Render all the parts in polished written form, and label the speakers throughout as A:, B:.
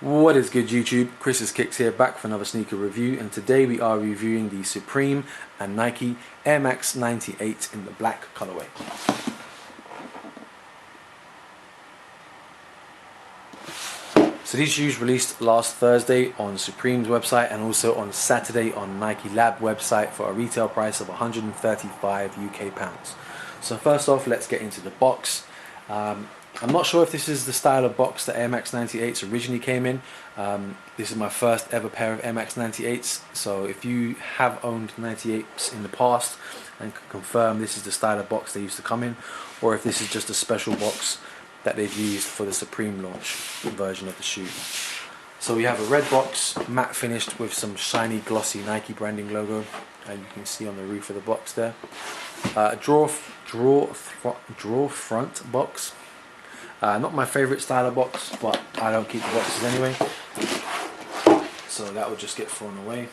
A: What is good, YouTube? Chris's Kicks here, back for another sneaker review, and today we are reviewing the Supreme and Nike Air Max 98 in the black colorway. So these shoes released last Thursday on Supreme's website and also on Saturday on Nike Lab website for a retail price of 135 UK pounds. So first off, let's get into the box. I'm not sure if this is the style of box that Air Max 98s originally came in. This is my first ever pair of Air Max 98s, so if you have owned 98s in the past and can confirm this is the style of box they used to come in, or if this is just a special box that they've used for the Supreme launch version of the shoe. So we have a red box, matte finished with some shiny glossy Nike branding logo, and you can see on the roof of the box there. A drawer front box. Not my favourite style of box, but I don't keep the boxes anyway, so that will just get thrown away.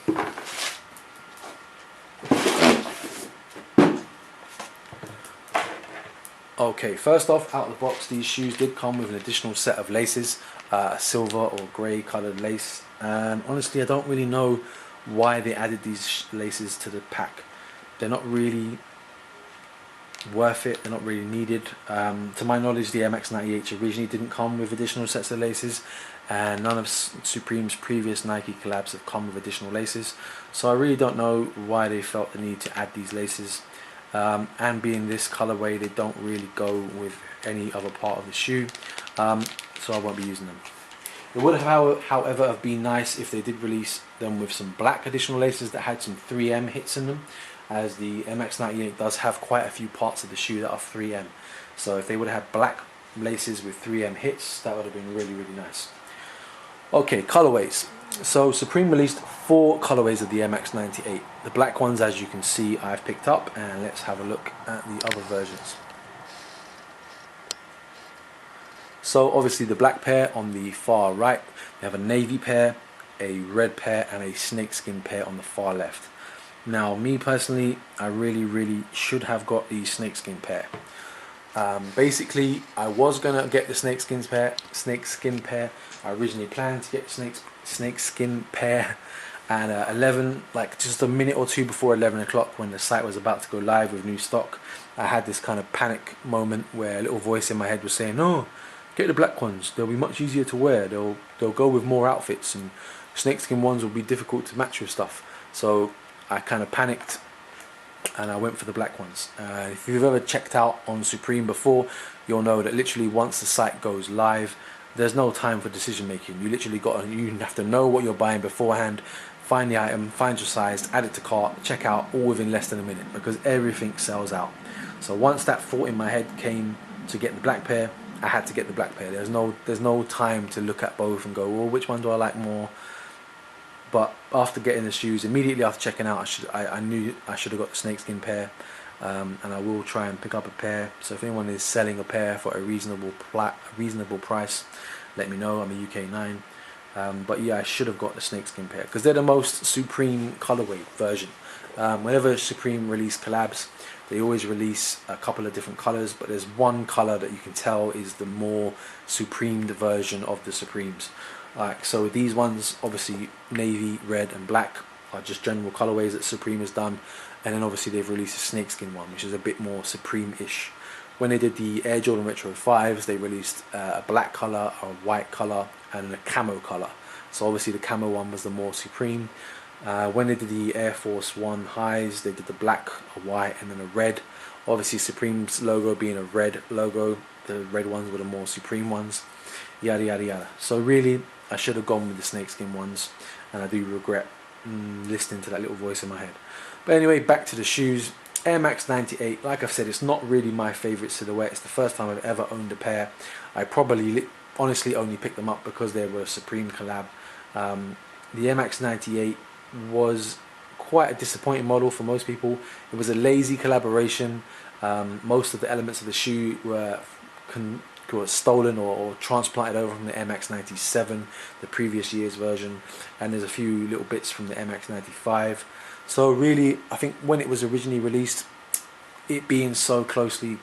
A: Okay, first off, out of the box, these shoes did come with an additional set of laces, a silver or grey coloured lace, and honestly I don't really know why they added these laces to the pack. They're not really worth it, they're not really needed. To my knowledge, the Air Max 98 originally didn't come with additional sets of laces, and none of Supreme's previous Nike collabs have come with additional laces, so I really don't know why they felt the need to add these laces. And being this colorway, they don't really go with any other part of the shoe, so I won't be using them. It would have, however, have been nice if they did release them with some black additional laces that had some 3M hits in them, as the MX 98 does have quite a few parts of the shoe that are 3M. So if they would have had black laces with 3M hits, that would have been really nice. Okay, colorways. So Supreme released 4 colorways of the MX 98. The black ones, as you can see, I've picked up, and let's have a look at the other versions. So obviously the black pair on the far right, we have a navy pair, a red pair, and a snakeskin pair on the far left. Now, me personally, I really should have got the snakeskin pair. Basically, I was gonna get the snakeskin pair. I originally planned to get the snakeskin pair at 11, like just a minute or two before 11 o'clock, when the site was about to go live with new stock. I had this kind of panic moment where a little voice in my head was saying, "No, get the black ones. They'll be much easier to wear. They'll go with more outfits, and snakeskin ones will be difficult to match with stuff." So I kind of panicked and I went for the black ones. If you've ever checked out on Supreme before, you'll know that literally once the site goes live, there's no time for decision making. You literally you have to know what you're buying beforehand, find the item, find your size, add it to cart, check out, all within less than a minute, because everything sells out. So once that thought in my head came to get the black pair, I had to get the black pair. There's no time to look at both and go, well, which one do I like more? But after getting the shoes, immediately after checking out, I knew I should have got the snakeskin pair, and I will try and pick up a pair. So if anyone is selling a pair for a reasonable price, let me know. I'm a UK 9. But yeah, I should have got the snakeskin pair, because they're the most Supreme colorway version. Whenever Supreme release collabs, they always release a couple of different colors, but there's one color that you can tell is the more Supremed version of the Supremes. So these ones, obviously navy, red and black, are just general colorways that Supreme has done, and then obviously they've released a snakeskin one, which is a bit more Supreme-ish. When they did the Air Jordan Retro 5s, they released a black color, a white color, and a camo color. So obviously the camo one was the more Supreme. When they did the Air Force 1 highs, they did the black, a white, and then a red. Obviously Supreme's logo being a red logo, the red ones were the more Supreme ones. Yada yada yada. So really, I should have gone with the snakeskin ones, and I do regret listening to that little voice in my head. But anyway, back to the shoes. Air Max 98, like I've said, it's not really my favourite silhouette. It's the first time I've ever owned a pair. I probably honestly only picked them up because they were a Supreme collab. The Air Max 98 was quite a disappointing model for most people. It was a lazy collaboration. Most of the elements of the shoe were stolen or transplanted over from the Air Max 97, the previous year's version, and there's a few little bits from the Air Max 95. So really, I think when it was originally released, it being so closely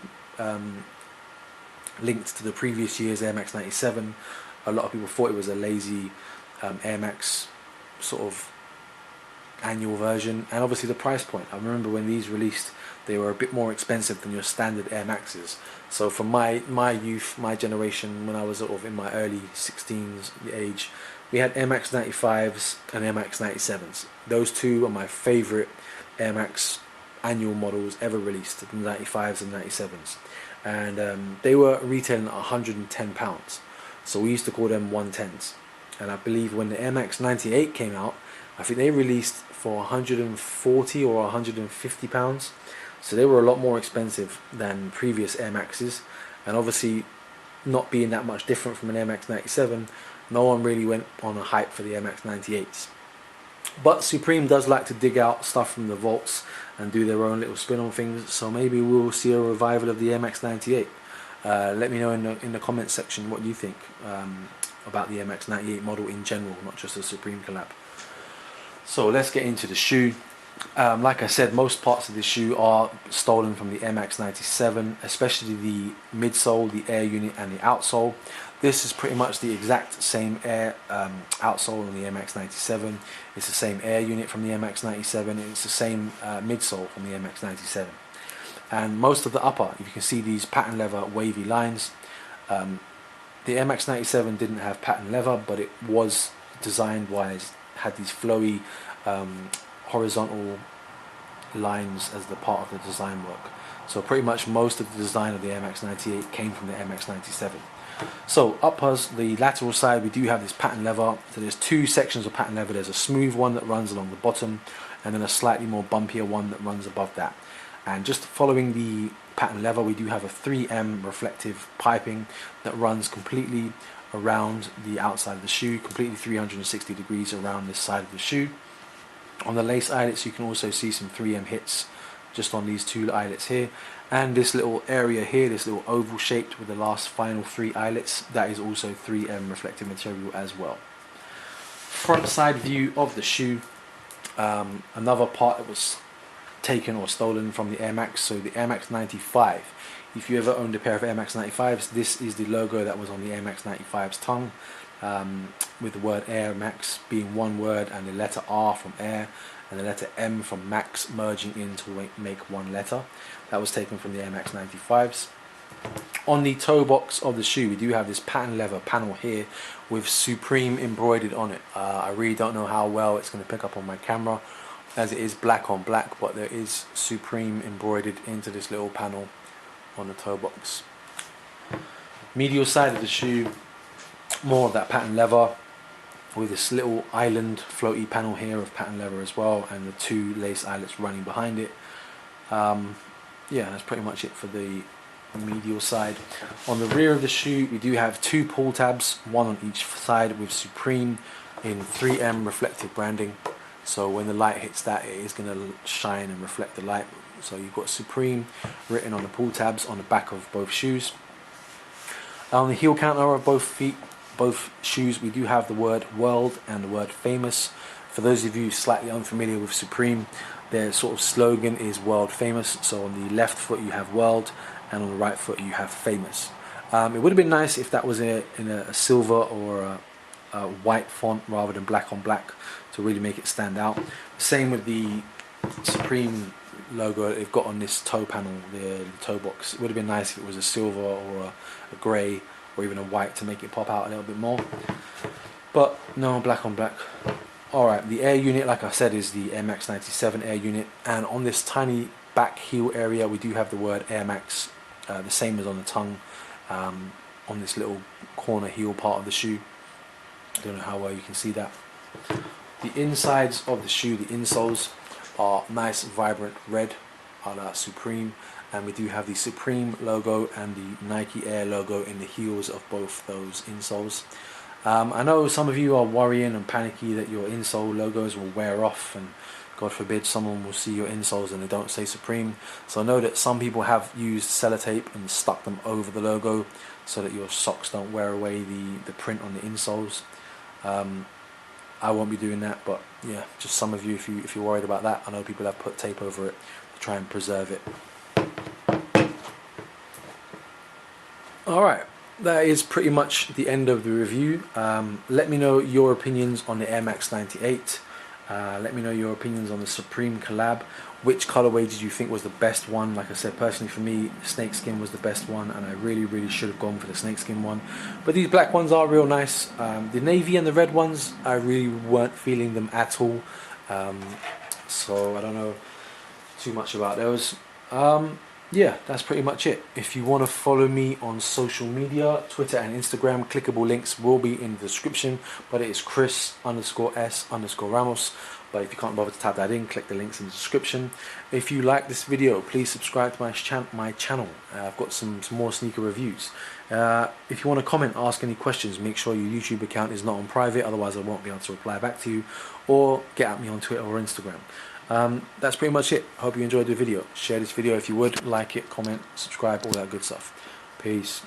A: linked to the previous year's Air Max 97, a lot of people thought it was a lazy Air Max sort of annual version, and obviously the price point. I remember when these released, they were a bit more expensive than your standard Air Maxes. So for my youth, my generation, when I was sort of in my early 16s age, we had Air Max 95s and Air Max 97s. Those two are my favourite Air Max annual models ever released, the 95s and 97s. And they were retailing at £110. So we used to call them 110s. And I believe when the Air Max 98 came out, I think they released for 140 or 150 pounds. So they were a lot more expensive than previous Air Maxes, and obviously not being that much different from an Air Max 97, no one really went on a hype for the Air Max 98s. But Supreme does like to dig out stuff from the vaults and do their own little spin on things, so maybe we'll see a revival of the Air Max 98. Let me know in the comments section what you think about the Air Max 98 model in general, not just the Supreme collab. So let's get into the shoe. Like I said, most parts of the shoe are stolen from the Air Max 97, especially the midsole, the air unit and the outsole. This is pretty much the exact same air outsole on the Air Max 97. It's the same air unit from the Air Max 97, and it's the same midsole from the Air Max 97. And most of the upper, if you can see these pattern leather wavy lines, the Air Max 97 didn't have pattern leather, but it was design wise, had these flowy horizontal lines as the part of the design work. So pretty much most of the design of the Air Max 98 came from the Air Max 97. So uppers, the lateral side, we do have this pattern leather. So there's two sections of pattern leather. There's a smooth one that runs along the bottom, and then a slightly more bumpier one that runs above that. And just following the pattern leather, we do have a 3M reflective piping that runs completely around the outside of the shoe, completely 360 degrees around this side of the shoe. On the lace eyelets, you can also see some 3M hits just on these two eyelets here, and this little area here, this little oval shaped with the last final 3 eyelets, that is also 3M reflective material as well. Front side view of the shoe, another part that was taken or stolen from the Air Max. So the Air Max 95, if you ever owned a pair of Air Max 95s, this is the logo that was on the Air Max 95's tongue, with the word Air Max being one word, and the letter R from Air and the letter M from Max merging in to make one letter. That was taken from the Air Max 95s. On the toe box of the shoe, we do have this pattern leather panel here with Supreme embroidered on it. I really don't know how well it's going to pick up on my camera, as it is black on black, but there is Supreme embroidered into this little panel on the toe box. Medial side of the shoe, more of that pattern leather with this little island floaty panel here of pattern leather as well, and the 2 lace eyelets running behind it. Yeah, that's pretty much it for the medial side. On the rear of the shoe, we do have 2 pull tabs, one on each side, with Supreme in 3M reflective branding. So when the light hits that, it is going to shine and reflect the light. So you've got Supreme written on the pull tabs on the back of both shoes. On the heel counter of both shoes, we do have the word World and the word Famous. For those of you slightly unfamiliar with Supreme, their sort of slogan is World Famous. So on the left foot you have World, and on the right foot you have Famous. It would have been nice if that was in a silver or a white font rather than black on black, to really make it stand out. Same with the Supreme logo they've got on this toe panel, the toe box. It would have been nice if it was a silver or a grey or even a white to make it pop out a little bit more, but no, black on black. Alright, the air unit, like I said, is the Air Max 97 air unit, and on this tiny back heel area we do have the word Air Max, the same as on the tongue, on this little corner heel part of the shoe. I don't know how well you can see that. The insides of the shoe, the insoles, are nice vibrant red, a la Supreme, and we do have the Supreme logo and the Nike Air logo in the heels of both those insoles. I know some of you are worrying and panicky that your insole logos will wear off, and God forbid someone will see your insoles and they don't say Supreme. So I know that some people have used sellotape and stuck them over the logo so that your socks don't wear away the print on the insoles. I won't be doing that, but yeah, just some of you, if you're worried about that, I know people have put tape over it to try and preserve it. Alright, that is pretty much the end of the review. Let me know your opinions on the Air Max 98. Let me know your opinions on the Supreme collab. Which colorway did you think was the best one? Like I said, personally for me, snakeskin was the best one, and I really should have gone for the snakeskin one. But these black ones are real nice. The navy and the red ones, I really weren't feeling them at all. So I don't know too much about those. Yeah, that's pretty much it. If you want to follow me on social media, Twitter and Instagram, clickable links will be in the description, but it is Chris_S_Ramos. But if you can't bother to type that in, click the links in the description. If you like this video, please subscribe to my channel. I've got some more sneaker reviews. If you want to comment, ask any questions, make sure your YouTube account is not on private, otherwise I won't be able to reply back to you. Or get at me on Twitter or Instagram. That's pretty much it. Hope you enjoyed the video. Share this video if you would, like it, comment, subscribe, all that good stuff. Peace.